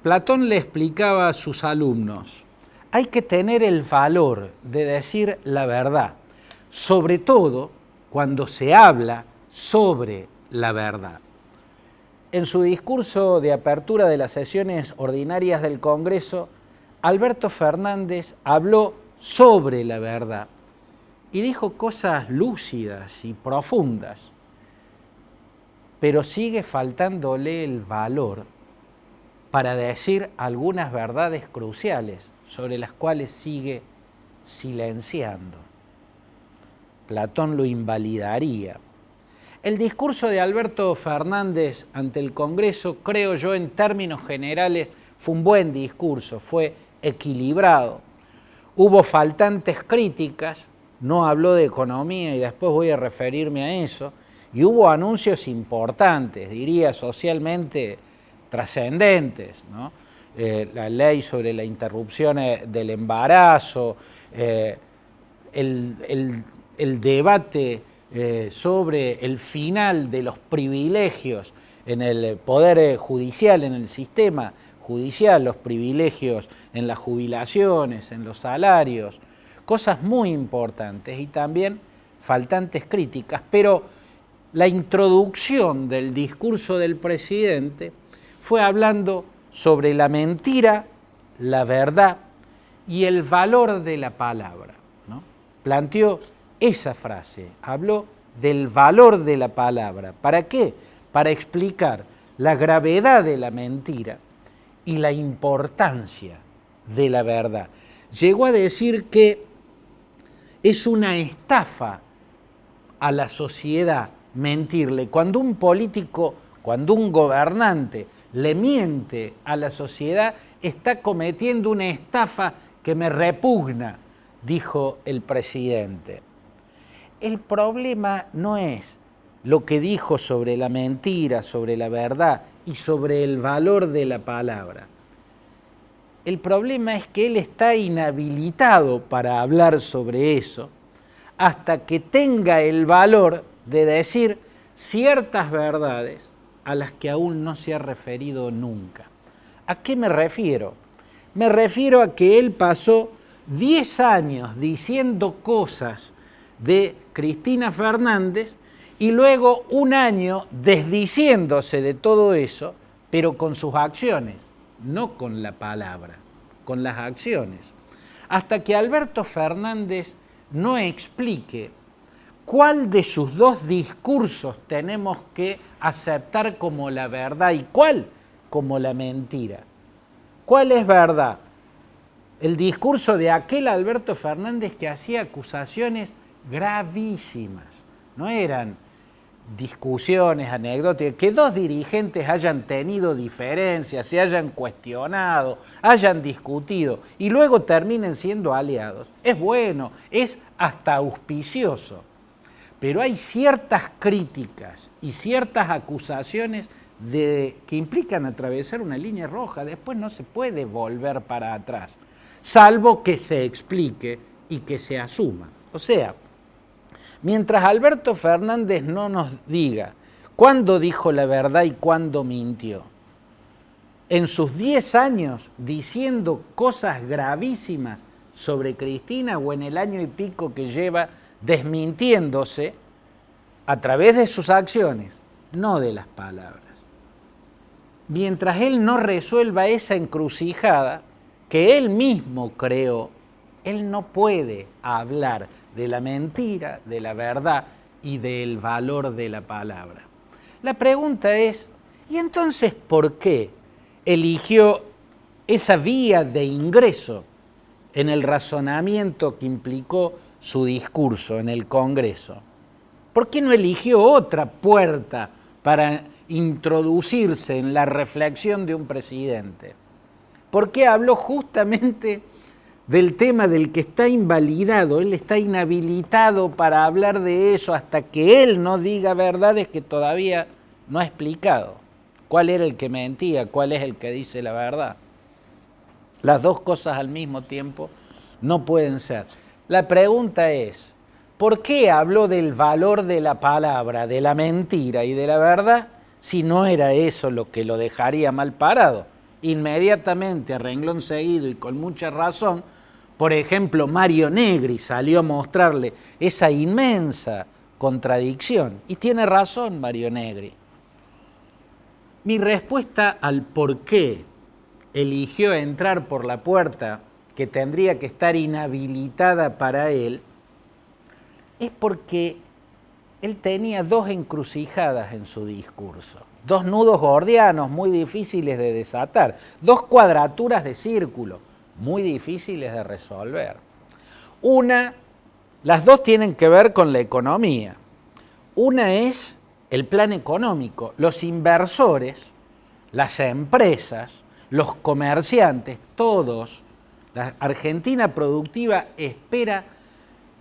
Platón le explicaba a sus alumnos, hay que tener el valor de decir la verdad, sobre todo cuando se habla sobre la verdad. En su discurso de apertura de las sesiones ordinarias del Congreso, Alberto Fernández habló sobre la verdad y dijo cosas lúcidas y profundas, pero sigue faltándole el valor para decir algunas verdades cruciales sobre las cuales sigue silenciando. Platón lo invalidaría. El discurso de Alberto Fernández ante el Congreso, creo yo, en términos generales, fue un buen discurso, fue equilibrado. Hubo faltantes críticas, no habló de economía y después voy a referirme a eso, y hubo anuncios importantes, diría socialmente trascendentes, ¿no? La ley sobre la interrupción del embarazo, el debate sobre el final de los privilegios en el poder judicial, en el sistema judicial, los privilegios en las jubilaciones, en los salarios, cosas muy importantes y también faltantes críticas, pero la introducción del discurso del presidente fue hablando sobre la mentira, la verdad y el valor de la palabra, ¿no? Planteó esa frase, habló del valor de la palabra. ¿Para qué? Para explicar la gravedad de la mentira y la importancia de la verdad. Llegó a decir que es una estafa a la sociedad mentirle. Cuando un político, cuando un gobernante le miente a la sociedad, está cometiendo una estafa que me repugna, dijo el presidente. El problema no es lo que dijo sobre la mentira, sobre la verdad y sobre el valor de la palabra. El problema es que él está inhabilitado para hablar sobre eso hasta que tenga el valor de decir ciertas verdades a las que aún no se ha referido nunca. ¿A qué me refiero? Me refiero a que él pasó 10 años diciendo cosas de Cristina Fernández y luego un año desdiciéndose de todo eso, pero con sus acciones, no con la palabra, con las acciones. Hasta que Alberto Fernández no explique cuál de sus dos discursos tenemos que aceptar como la verdad y cuál como la mentira. ¿Cuál es verdad? El discurso de aquel Alberto Fernández que hacía acusaciones gravísimas. No eran discusiones anecdóticas, que dos dirigentes hayan tenido diferencias, se hayan cuestionado, hayan discutido y luego terminen siendo aliados. Es bueno, es hasta auspicioso, pero hay ciertas críticas y ciertas acusaciones que implican atravesar una línea roja. Después no se puede volver para atrás, salvo que se explique y que se asuma. O sea, mientras Alberto Fernández no nos diga cuándo dijo la verdad y cuándo mintió, en sus 10 años diciendo cosas gravísimas sobre Cristina o en el año y pico que lleva desmintiéndose a través de sus acciones, no de las palabras. Mientras él no resuelva esa encrucijada que él mismo creó, él no puede hablar de la mentira, de la verdad y del valor de la palabra. La pregunta es, ¿y entonces por qué eligió esa vía de ingreso en el razonamiento que implicó su discurso en el Congreso? ¿Por qué no eligió otra puerta para introducirse en la reflexión de un presidente? ¿Por qué habló justamente del tema del que está invalidado? Él está inhabilitado para hablar de eso hasta que él no diga verdades que todavía no ha explicado. ¿Cuál era el que mentía? ¿Cuál es el que dice la verdad? Las dos cosas al mismo tiempo no pueden ser. La pregunta es, ¿por qué habló del valor de la palabra, de la mentira y de la verdad, si no era eso lo que lo dejaría mal parado? Inmediatamente, a renglón seguido y con mucha razón, por ejemplo, Mario Negri salió a mostrarle esa inmensa contradicción. Y tiene razón Mario Negri. Mi respuesta al por qué eligió entrar por la puerta que tendría que estar inhabilitada para él es porque él tenía dos encrucijadas en su discurso, dos nudos gordianos muy difíciles de desatar, dos cuadraturas de círculo muy difíciles de resolver. Las dos tienen que ver con la economía. Una es el plan económico. Los inversores, las empresas, los comerciantes, todos, la Argentina productiva espera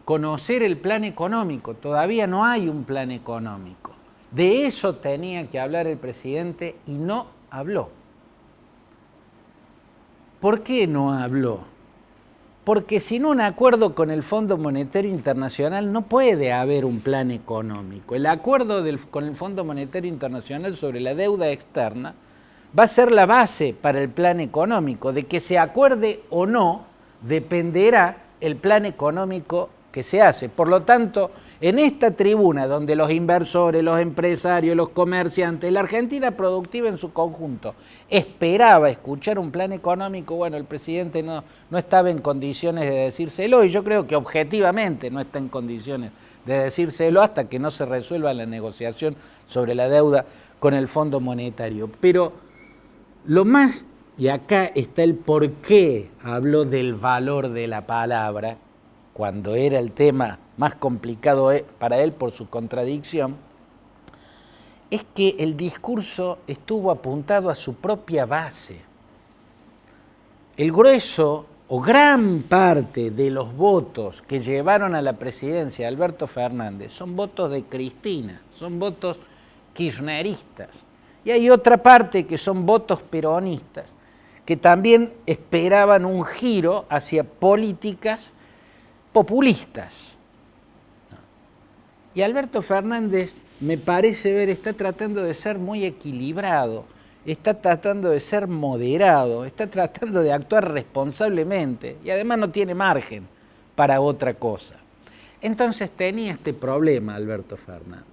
conocer el plan económico. Todavía no hay un plan económico. De eso tenía que hablar el presidente y no habló. ¿Por qué no habló? Porque sin un acuerdo con el Fondo Monetario Internacional no puede haber un plan económico. El acuerdo con el Fondo Monetario Internacional sobre la deuda externa va a ser la base para el plan económico. De que se acuerde o no, dependerá el plan económico que se hace. Por lo tanto, en esta tribuna donde los inversores, los empresarios, los comerciantes, la Argentina productiva en su conjunto esperaba escuchar un plan económico, bueno, el presidente no estaba en condiciones de decírselo y yo creo que objetivamente no está en condiciones de decírselo hasta que no se resuelva la negociación sobre la deuda con el Fondo Monetario. Pero lo más, y acá está el por qué habló del valor de la palabra, cuando era el tema más complicado para él por su contradicción, es que el discurso estuvo apuntado a su propia base. El grueso o gran parte de los votos que llevaron a la presidencia a Alberto Fernández son votos de Cristina, son votos kirchneristas. Y hay otra parte que son votos peronistas, que también esperaban un giro hacia políticas populistas. Y Alberto Fernández, me parece ver, está tratando de ser muy equilibrado, está tratando de ser moderado, está tratando de actuar responsablemente y además no tiene margen para otra cosa. Entonces tenía este problema Alberto Fernández.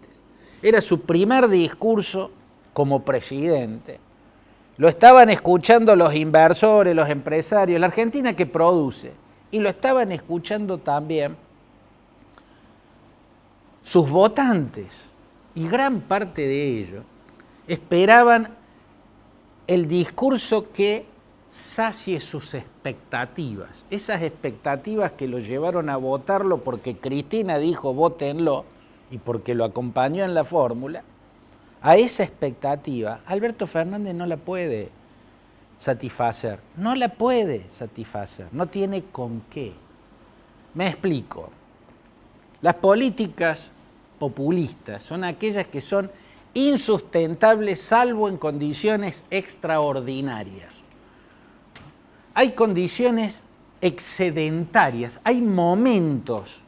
Era su primer discurso como presidente. Lo estaban escuchando los inversores, los empresarios, la Argentina que produce. Y lo estaban escuchando también sus votantes. Y gran parte de ellos esperaban el discurso que sacie sus expectativas. Esas expectativas que lo llevaron a votarlo porque Cristina dijo vótenlo y porque lo acompañó en la fórmula. A esa expectativa Alberto Fernández no la puede satisfacer, no la puede satisfacer, no tiene con qué. Me explico. Las políticas populistas son aquellas que son insustentables salvo en condiciones extraordinarias. Hay condiciones excedentarias, hay momentos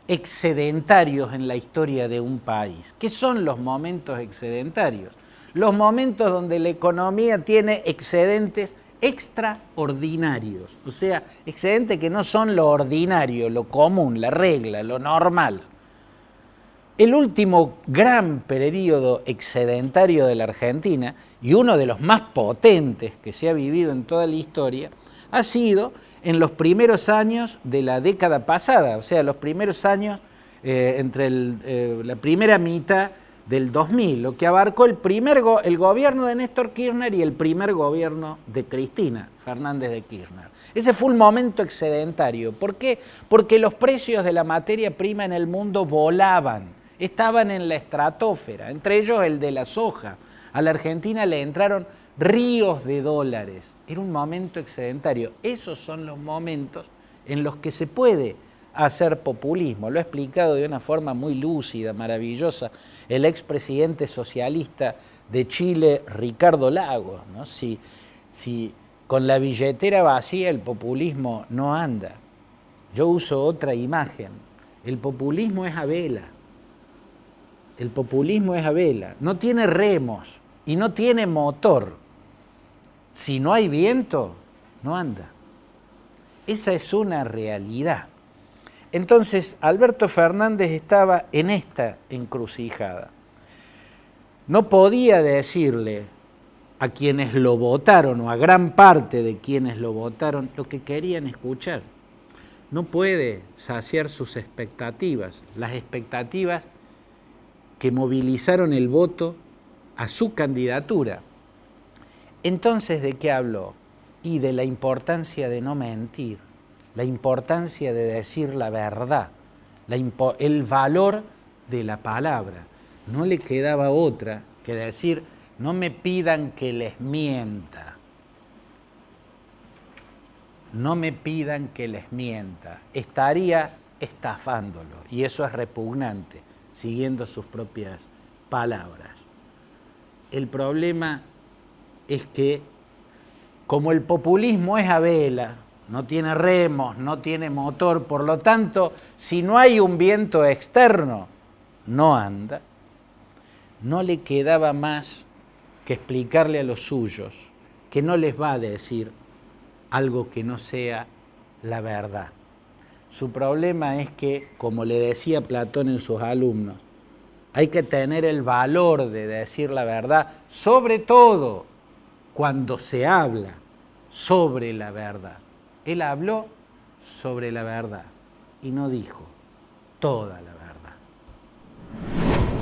excedentarios en la historia de un país. ¿Qué son los momentos excedentarios? Los momentos donde la economía tiene excedentes extraordinarios, o sea, excedentes que no son lo ordinario, lo común, la regla, lo normal. El último gran periodo excedentario de la Argentina, y uno de los más potentes que se ha vivido en toda la historia, ha sido en los primeros años de la década pasada, o sea, los primeros años entre la primera mitad del 2000, lo que abarcó el gobierno de Néstor Kirchner y el primer gobierno de Cristina Fernández de Kirchner. Ese fue un momento excedentario. ¿Por qué? Porque los precios de la materia prima en el mundo volaban, estaban en la estratosfera, entre ellos el de la soja. A la Argentina le entraron ríos de dólares. Era un momento excedentario. Esos son los momentos en los que se puede hacer populismo. Lo ha explicado de una forma muy lúcida, maravillosa, el expresidente socialista de Chile, Ricardo Lagos, ¿no? Si con la billetera vacía el populismo no anda. Yo uso otra imagen. El populismo es a vela. El populismo es a vela. No tiene remos y no tiene motor. si no hay viento, no anda. Esa es una realidad. Entonces, Alberto Fernández estaba en esta encrucijada. No podía decirle a quienes lo votaron, o a gran parte de quienes lo votaron, lo que querían escuchar. No puede saciar sus expectativas, las expectativas que movilizaron el voto a su candidatura. Entonces, ¿de qué habló? Y de la importancia de no mentir, la importancia de decir la verdad, el valor de la palabra. No le quedaba otra que decir, no me pidan que les mienta. No me pidan que les mienta. Estaría estafándolo, y eso es repugnante, siguiendo sus propias palabras. El problema es que, como el populismo es a vela, no tiene remos, no tiene motor, por lo tanto, si no hay un viento externo, no anda. No le quedaba más que explicarle a los suyos que no les va a decir algo que no sea la verdad. Su problema es que, como le decía Platón en sus alumnos, hay que tener el valor de decir la verdad, sobre todo cuando se habla sobre la verdad. Él habló sobre la verdad y no dijo toda la verdad.